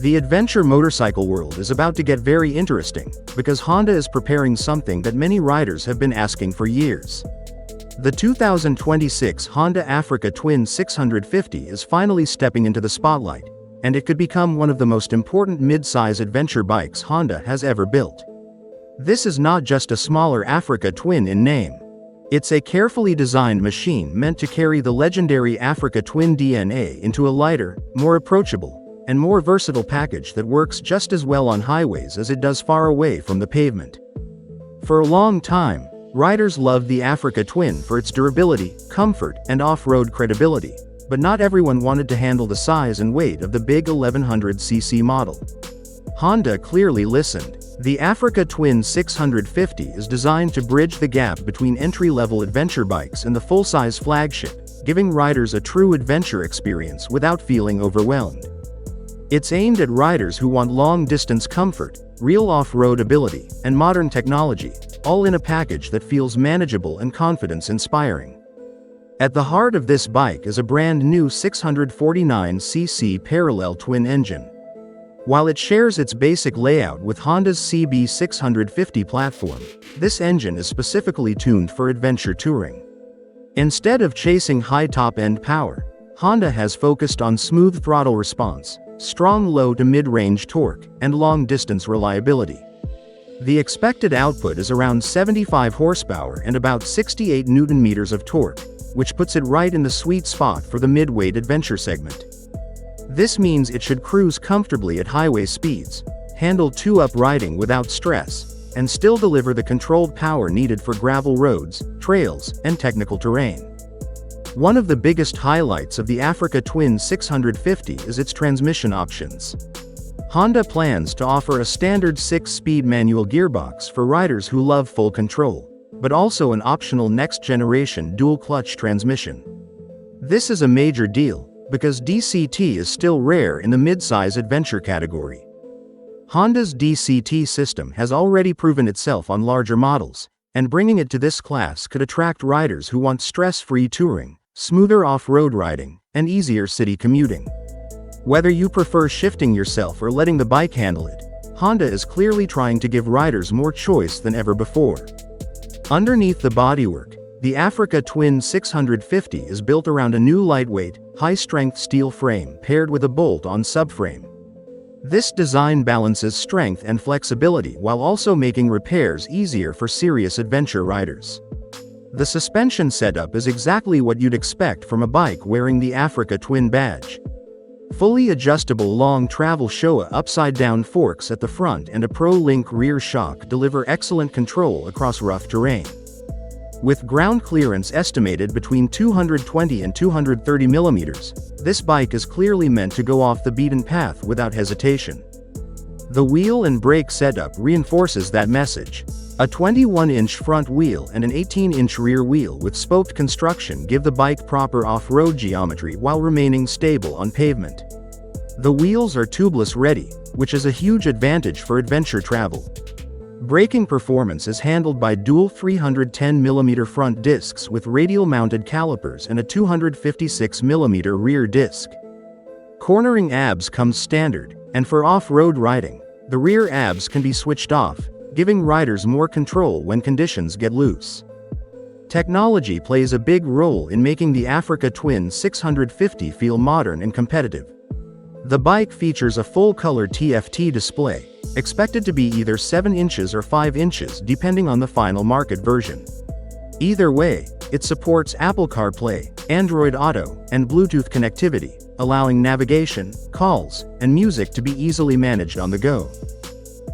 The adventure motorcycle world is about to get very interesting, because Honda is preparing something that many riders have been asking for years. The 2026 Honda Africa Twin 650 is finally stepping into the spotlight, and it could become one of the most important mid-size adventure bikes Honda has ever built. This is not just a smaller Africa Twin in name. It's a carefully designed machine meant to carry the legendary Africa Twin DNA into a lighter, more approachable, and more versatile package that works just as well on highways as it does far away from the pavement. For a long time, riders loved the Africa Twin for its durability, comfort, and off-road credibility, but not everyone wanted to handle the size and weight of the big 1100cc model. Honda clearly listened. The Africa Twin 650 is designed to bridge the gap between entry-level adventure bikes and the full-size flagship, giving riders a true adventure experience without feeling overwhelmed. It's aimed at riders who want long-distance comfort, real off-road ability, and modern technology, all in a package that feels manageable and confidence-inspiring. At the heart of this bike is a brand new 649cc parallel twin engine. While it shares its basic layout with Honda's CB650 platform, this engine is specifically tuned for adventure touring. Instead of chasing high top-end power, Honda has focused on smooth throttle response, strong low to mid-range torque, and long-distance reliability. The expected output is around 75 horsepower and about 68 Nm of torque, which puts it right in the sweet spot for the mid-weight adventure segment. This means it should cruise comfortably at highway speeds, handle two-up riding without stress, and still deliver the controlled power needed for gravel roads, trails, and technical terrain. One of the biggest highlights of the Africa Twin 650 is its transmission options. Honda plans to offer a standard 6-speed manual gearbox for riders who love full control, but also an optional next-generation dual-clutch transmission. This is a major deal, because DCT is still rare in the mid-size adventure category. Honda's DCT system has already proven itself on larger models, and bringing it to this class could attract riders who want stress-free touring, smoother off-road riding, and easier city commuting. Whether you prefer shifting yourself or letting the bike handle it, Honda is clearly trying to give riders more choice than ever before. Underneath the bodywork, the Africa Twin 650 is built around a new lightweight, high-strength steel frame paired with a bolt-on subframe. This design balances strength and flexibility while also making repairs easier for serious adventure riders. The suspension setup is exactly what you'd expect from a bike wearing the Africa Twin badge. Fully adjustable long travel Showa upside-down forks at the front and a Pro-Link rear shock deliver excellent control across rough terrain. With ground clearance estimated between 220 and 230 mm, this bike is clearly meant to go off the beaten path without hesitation. The wheel and brake setup reinforces that message. A 21-inch front wheel and an 18-inch rear wheel with spoked construction give the bike proper off-road geometry while remaining stable on pavement. The wheels are tubeless ready, which is a huge advantage for adventure travel. Braking performance is handled by dual 310mm front discs with radial-mounted calipers and a 256mm rear disc. Cornering ABS comes standard, and for off-road riding, the rear ABS can be switched off, giving riders more control when conditions get loose. Technology plays a big role in making the Africa Twin 650 feel modern and competitive. The bike features a full-color TFT display, expected to be either 7 inches or 5 inches depending on the final market version. Either way, it supports Apple CarPlay, Android Auto, and Bluetooth connectivity, allowing navigation, calls, and music to be easily managed on the go.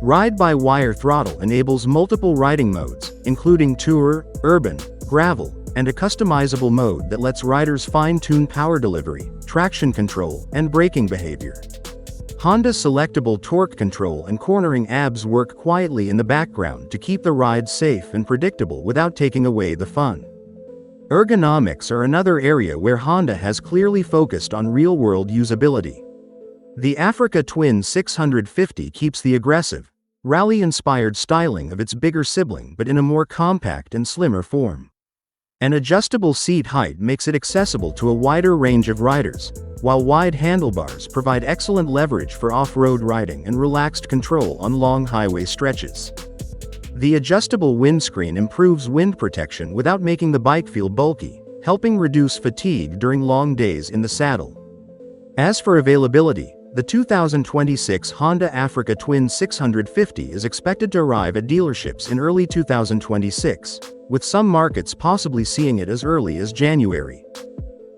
Ride-by-wire throttle enables multiple riding modes, including tourer, urban, gravel, and a customizable mode that lets riders fine-tune power delivery, traction control, and braking behavior. Honda's selectable torque control and cornering ABS work quietly in the background to keep the ride safe and predictable without taking away the fun. Ergonomics are another area where Honda has clearly focused on real-world usability. The Africa Twin 650 keeps the aggressive, rally-inspired styling of its bigger sibling but in a more compact and slimmer form. An adjustable seat height makes it accessible to a wider range of riders, while wide handlebars provide excellent leverage for off-road riding and relaxed control on long highway stretches. The adjustable windscreen improves wind protection without making the bike feel bulky, helping reduce fatigue during long days in the saddle. As for availability, the 2026 Honda Africa Twin 650 is expected to arrive at dealerships in early 2026, with some markets possibly seeing it as early as January.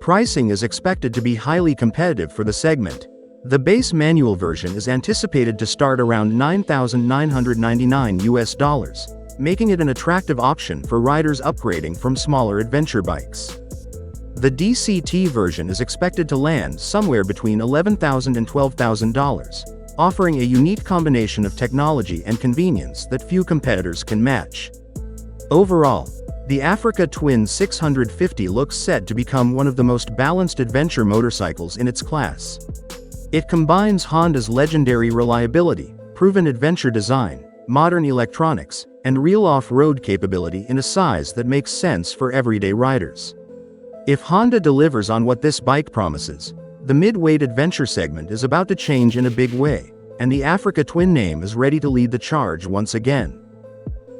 Pricing is expected to be highly competitive for the segment. The base manual version is anticipated to start around $9,999, making it an attractive option for riders upgrading from smaller adventure bikes. The DCT version is expected to land somewhere between $11,000 and $12,000, offering a unique combination of technology and convenience that few competitors can match. Overall, the Africa Twin 650 looks set to become one of the most balanced adventure motorcycles in its class. It combines Honda's legendary reliability, proven adventure design, modern electronics, and real off-road capability in a size that makes sense for everyday riders. If Honda delivers on what this bike promises, the mid-weight adventure segment is about to change in a big way, and the Africa Twin name is ready to lead the charge once again.